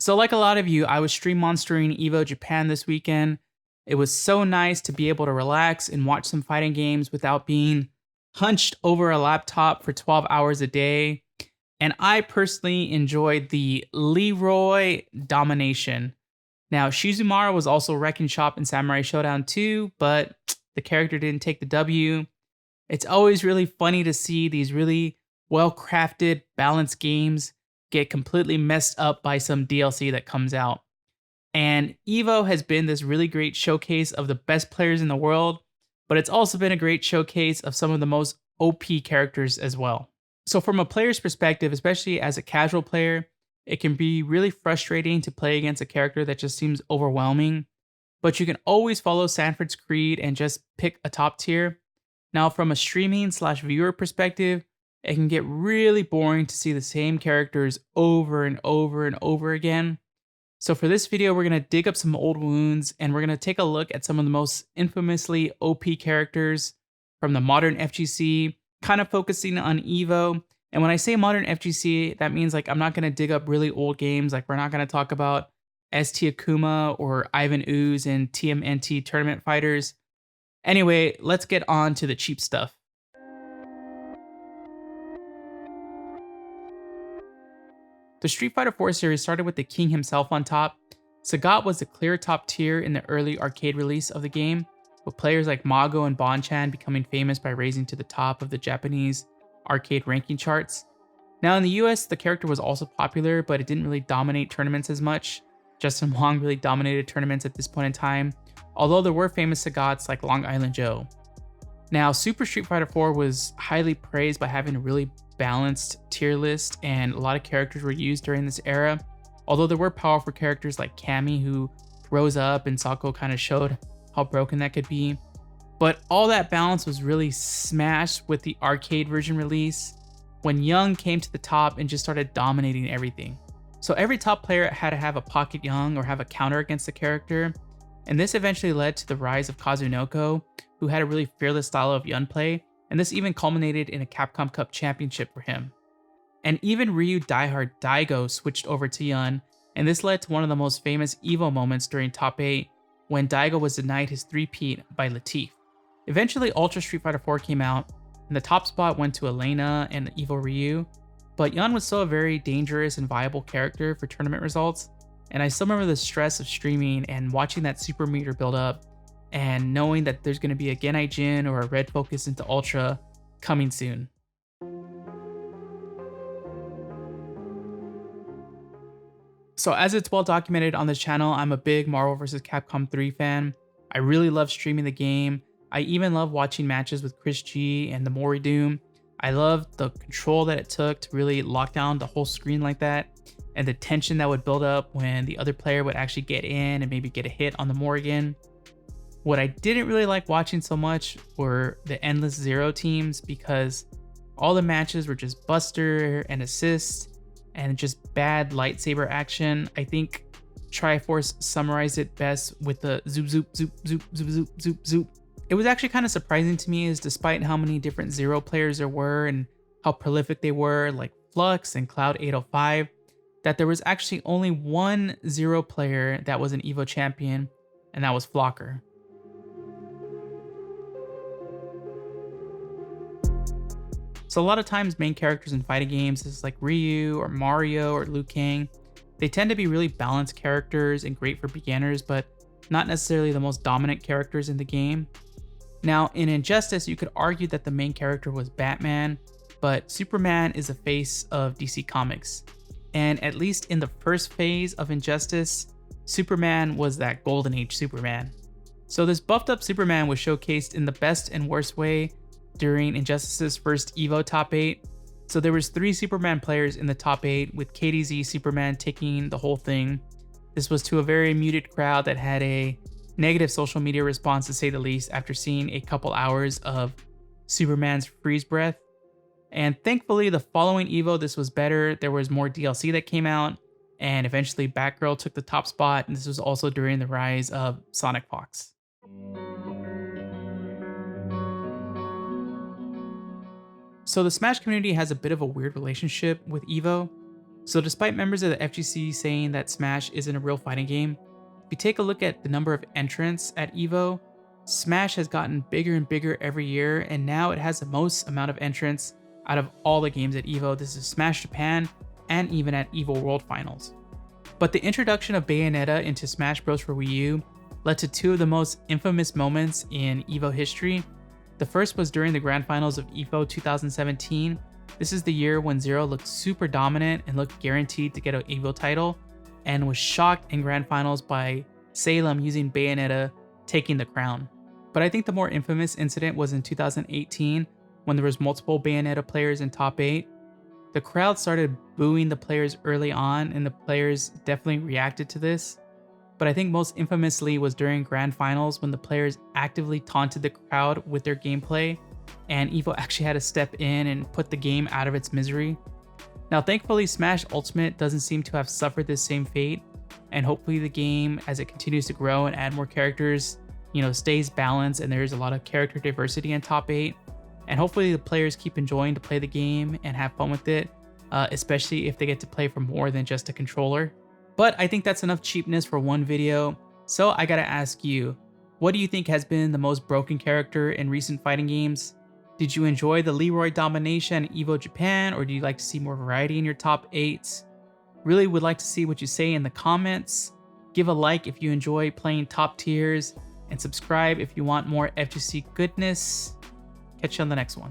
So like a lot of you, I was stream monstering EVO Japan this weekend. It was so nice to be able to relax and watch some fighting games without being hunched over a laptop for 12 hours a day. And I personally enjoyed the Leroy domination. Now, Shizumara was also wrecking shop in Samurai Showdown 2, but the character didn't take the W. It's always really funny to see these really well crafted, balanced games get completely messed up by some DLC that comes out. And EVO has been this really great showcase of the best players in the world, but it's also been a great showcase of some of the most OP characters as well. So, from a player's perspective, especially as a casual player, it can be really frustrating to play against a character that just seems overwhelming, but you can always follow Sanford's Creed and just pick a top tier. Now, from a streaming/viewer perspective, it can get really boring to see the same characters over and over and over again. So for this video, we're going to dig up some old wounds and we're going to take a look at some of the most infamously OP characters from the modern FGC, kind of focusing on EVO. And when I say modern FGC, that means like I'm not going to dig up really old games. Like we're not going to talk about ST Akuma or Ivan Ooze and TMNT tournament fighters. Anyway, let's get on to the cheap stuff. The Street Fighter 4 series started with the king himself on top. Sagat was the clear top tier in the early arcade release of the game, with players like Mago and Bonchan becoming famous by raising to the top of the Japanese arcade ranking charts. Now in the US, the character was also popular, but it didn't really dominate tournaments as much. Justin Wong really dominated tournaments at this point in time, although there were famous Sagats like Long Island Joe. Now, Super Street Fighter 4 was highly praised by having a really balanced tier list, and a lot of characters were used during this era. Although there were powerful characters like Cammy, who rose up, and Sako kind of showed how broken that could be. But all that balance was really smashed with the arcade version release, when Young came to the top and just started dominating everything. So every top player had to have a pocket Young or have a counter against the character, and this eventually led to the rise of Kazunoko, who had a really fearless style of Yun play, and this even culminated in a Capcom Cup championship for him. And even Ryu diehard Daigo switched over to Yun, and this led to one of the most famous EVO moments during Top 8, when Daigo was denied his three-peat by Latif. Eventually, Ultra Street Fighter 4 came out, and the top spot went to Elena and EVO Ryu, but Yun was still a very dangerous and viable character for tournament results, and I still remember the stress of streaming and watching that super meter build up, and knowing that there's going to be a Genai Jin or a Red Focus into Ultra coming soon. So as it's well documented on this channel, I'm a big Marvel vs. Capcom 3 fan. I really love streaming the game. I even love watching matches with Chris G and the Mori Doom. I love the control that it took to really lock down the whole screen like that, and the tension that would build up when the other player would actually get in and maybe get a hit on the Morrigan. What I didn't really like watching so much were the Endless Zero teams, because all the matches were just buster and assist and just bad lightsaber action. I think Triforce summarized it best with the zoop zoop zoop zoop zoop zoop zoop zoop. It was actually kind of surprising to me, is despite how many different Zero players there were and how prolific they were, like Flux and Cloud 805, that there was actually only one Zero player that was an EVO champion, and that was Flocker. So a lot of times main characters in fighting games is like Ryu or Mario or Liu Kang. They tend to be really balanced characters and great for beginners, but not necessarily the most dominant characters in the game. Now in Injustice, you could argue that the main character was Batman, but Superman is a face of DC Comics. And at least in the first phase of Injustice, Superman was that Golden Age Superman. So this buffed up Superman was showcased in the best and worst way during Injustice's first EVO Top 8. So there was 3 Superman players in the top 8, with KDZ Superman taking the whole thing. This was to a very muted crowd that had a negative social media response, to say the least, after seeing a couple hours of Superman's freeze breath. And thankfully, the following EVO, this was better. There was more DLC that came out, and eventually Batgirl took the top spot, and this was also during the rise of Sonic Fox. So the Smash community has a bit of a weird relationship with EVO. So despite members of the FGC saying that Smash isn't a real fighting game, if you take a look at the number of entrants at EVO, Smash has gotten bigger and bigger every year, and now it has the most amount of entrants out of all the games at EVO. This is Smash Japan and even at EVO World Finals. But the introduction of Bayonetta into Smash Bros. For Wii U led to two of the most infamous moments in EVO history. The first was during the Grand Finals of EVO 2017. This is the year when Zero looked super dominant and looked guaranteed to get an EVO title, and was shocked in Grand Finals by Salem using Bayonetta taking the crown. But I think the more infamous incident was in 2018 when there was multiple Bayonetta players in top 8. The crowd started booing the players early on, and the players definitely reacted to this. But I think most infamously was during Grand Finals when the players actively taunted the crowd with their gameplay, and EVO actually had to step in and put the game out of its misery. Now thankfully Smash Ultimate doesn't seem to have suffered this same fate, and hopefully the game, as it continues to grow and add more characters, stays balanced and there's a lot of character diversity in top 8. And hopefully the players keep enjoying to play the game and have fun with it, especially if they get to play for more than just a controller. But I think that's enough cheapness for one video, so I gotta ask you, what do you think has been the most broken character in recent fighting games? Did you enjoy the Leroy domination at EVO Japan, or do you like to see more variety in your top 8? Really would like to see what you say in the comments. Give a like if you enjoy playing top tiers, and subscribe if you want more FGC goodness. Catch you on the next one.